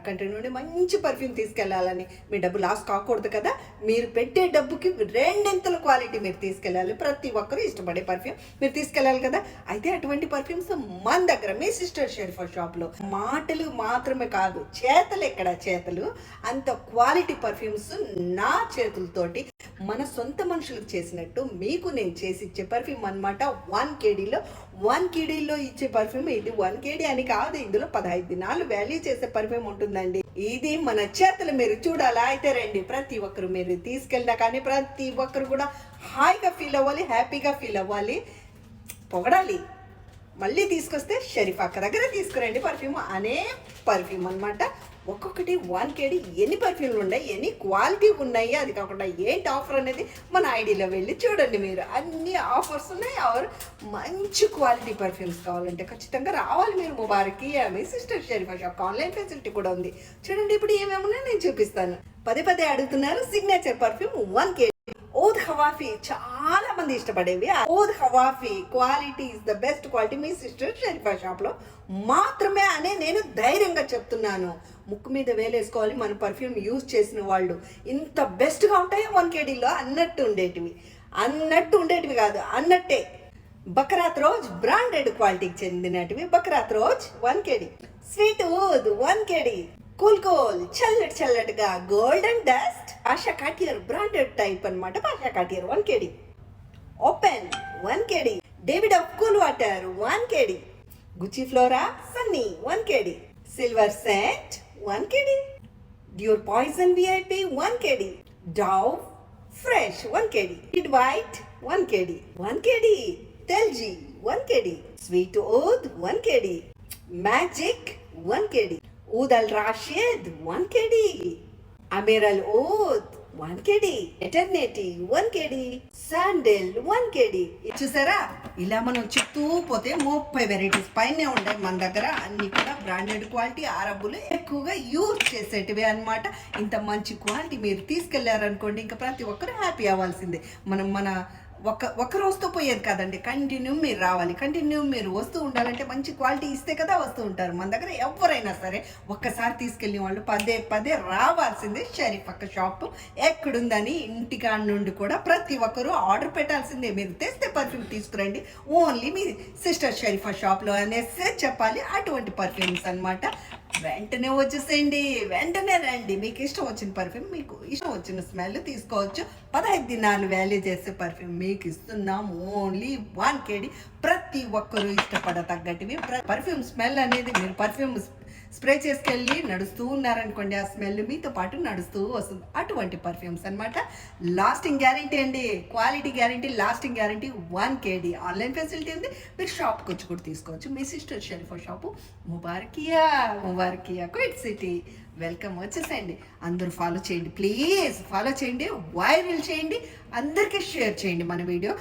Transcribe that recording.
Country నుండి మంచి perfume తీసుకెళ్లాలని, మీ డబ్బు లాస్ కాకూడదు కదా, మీరు పెట్టే డబ్బుకి రెండింతల క్వాలిటీ మీరు తీసుకెళ్ళాలి. ప్రతి ఒక్కరూ ఇష్టపడే పర్ఫ్యూమ్ మీరు తీసుకెళ్ళాలి కదా. అయితే అటువంటి పర్ఫ్యూమ్స్ మన దగ్గర మీ సిస్టర్ షెరీఫా షాప్లో మాటలు మాత్రమే కాదు, చేతలు ఎక్కడ చేతలు, అంత క్వాలిటీ పర్ఫ్యూమ్స్ నా చేతులతోటి మన సొంత మనుషులకు చేసినట్టు మీకు నేను చేసి ఇచ్చే పర్ఫ్యూమ్ అనమాట. 1 కేడీలో ఇచ్చే పర్ఫ్యూమ్ ఇది. 1 కేడీ అని కాదు, ఇందులో 15 దినాలు వాల్యూ చేసే పర్ఫ్యూమ్ ఉంటుందండి. ఇది మన చేతులు మీరు చూడాలా. అయితే రండి, ప్రతి ఒక్కరు మీరు తీసుకెళ్ళినా కానీ ప్రతి ఒక్కరు కూడా హాయిగా ఫీల్ అవ్వాలి, హ్యాపీగా ఫీల్ అవ్వాలి, పొగడాలి. మళ్ళీ తీసుకొస్తే షరీఫా అక్క దగ్గర తీసుకురండి పర్ఫ్యూమ్ అనే పర్ఫ్యూమ్ అనమాట. ఒక్కొక్కటి 1 కేడీ ఎన్ని పర్ఫ్యూమ్లు ఉన్నాయి, ఎన్ని క్వాలిటీ ఉన్నాయి, అది కాకుండా ఏంటి ఆఫర్ అనేది మన ఐడిలో వెళ్ళి చూడండి. మీరు అన్ని ఆఫర్స్ ఉన్నాయి. మంచి క్వాలిటీ పర్ఫ్యూమ్స్ కావాలంటే ఖచ్చితంగా రావాలి మీరు. ముబారకి మీ sister Sharifa shop online facility కూడా ఉంది. చూడండి ఇప్పుడు ఏమేమున్నాయో నేను చూపిస్తాను. పదే అడుగుతున్నారు. సిగ్నేచర్ పర్ఫ్యూమ్ 1 కేడీ ఓద్ హవాఫీ, చాలా మంది ఇష్టపడేవి. ఓద్ హవాఫీ quality is the best quality మీ సిస్టర్ షరీఫా షాప్లో మాత్రమే అనే నేను ధైర్యంగా చెప్తున్నాను. ముక్కు మీద వేలేసుకోవాలి మన పర్ఫ్యూమ్ యూజ్ చేసిన వాళ్ళు. ఇంత బెస్ట్గా ఉంటాయో 1 కేడీలో అన్నట్టు ఉండేటివి కాదు, అన్నట్టే. బకరాత్ రోజ్ బ్రాండెడ్ క్వాలిటీకి చెందినటివి. బకరాత్ రోజ్ 1 కేడీ. స్వీట్ ఊద్ 1 కేడీ. కూల్ చల్లటిగా golden dust Pasha Cartier branded type అనమాట. పాషా కాటియర్ 1 కేడీ. ఓపెన్ 1 కేడీ. డేవిడ్ ఆఫ్ కూల్ వాటర్ 1 కేడీ. గుచ్చి ఫ్లోరా సన్నీ 1 కేడీ. సిల్వర్ సెంట్ 1 కేడీ. డ్యూర్ పాయిజన్ విఐపి 1 కేడీ. డవ్ ఫ్రెష్ 1 కేడీ. కిడ్ వైట్ 1 కేడీ. 1 కేడీ. తెల్జీ 1 కేడీ. స్వీట్ ఓద్ 1 కేడీ. మ్యాజిక్ 1 కేడీ. ఊద్ అల్ రాషిద్ 1 కేడీ. అమీరల్ ఓద్ 1 కేడీ. ఎటర్నిటీ 1 కేడీ. శాండిల్ 1 కేడీ. చూసారా, ఇలా మనం చెప్తూ పోతే 30 వెరైటీస్ పైనే ఉన్నాయి మన దగ్గర. అన్ని కూడా బ్రాండెడ్ క్వాలిటీ, అరబ్బులు ఎక్కువగా యూజ్ చేసేటివి అనమాట. ఇంత మంచి క్వాలిటీ మీరు తీసుకెళ్లారనుకోండి, ఇంకా ప్రతి ఒక్కరు హ్యాపీ అవ్వాల్సిందే. మన ఒక రోజుతో పోయేది కాదండి, కంటిన్యూ మీరు రావాలి, కంటిన్యూ మీరు వస్తూ ఉండాలంటే మంచి క్వాలిటీ ఇస్తే కదా వస్తూ ఉంటారు. మన దగ్గర ఎవరైనా సరే ఒక్కసారి తీసుకెళ్ళిన వాళ్ళు పదే రావాల్సిందే. షరీఫా అక్క షాప్ ఎక్కడుందని ఇంటికాడ నుండి కూడా ప్రతి ఒక్కరూ ఆర్డర్ పెట్టాల్సిందే. మీరు తెస్తే పర్ఫ్యూమ్ తీసుకురండి, ఓన్లీ మీ సిస్టర్ షరీఫా షాప్లో అనేసి చెప్పాలి. అటువంటి పర్ఫ్యూమ్స్ అనమాట. వెంటనే వచ్చేసేయండి, వెంటనే రండి. మీకు ఇష్టం వచ్చిన పర్ఫ్యూమ్, మీకు ఇష్టం వచ్చిన స్మెల్ తీసుకోవచ్చు. 15 దినాలు వాల్యూ చేసే పర్ఫ్యూమ్ మీకు ఇస్తున్నాం. ఓన్లీ 1 కేడీ. ప్రతి ఒక్కరూ ఇష్టపడతగ్గటివి. పర్ఫ్యూమ్ స్మెల్ అనేది మీరు పర్ఫ్యూమ్ స్ప్రే చేసుకెళ్ళి నడుస్తూ ఉన్నారనుకోండి, ఆ స్మెల్ మీతో పాటు నడుస్తూ వస్తుంది. అటువంటి పర్ఫ్యూమ్స్ అనమాట. లాస్టింగ్ గ్యారంటీ అండి, క్వాలిటీ గ్యారంటీ, లాస్టింగ్ గ్యారంటీ. 1 కేడీ ఆన్లైన్ ఫెసిలిటీ ఉంది. మీరు షాప్కి వచ్చి కూడా తీసుకోవచ్చు. మీ sister Sharifa shop Mubarakiya Kuwait City. Welcome, వచ్చేసేయండి. అందరూ ఫాలో చేయండి, ప్లీజ్ ఫాలో చేయండి, వైరల్ చేయండి, అందరికీ షేర్ చేయండి మన వీడియో.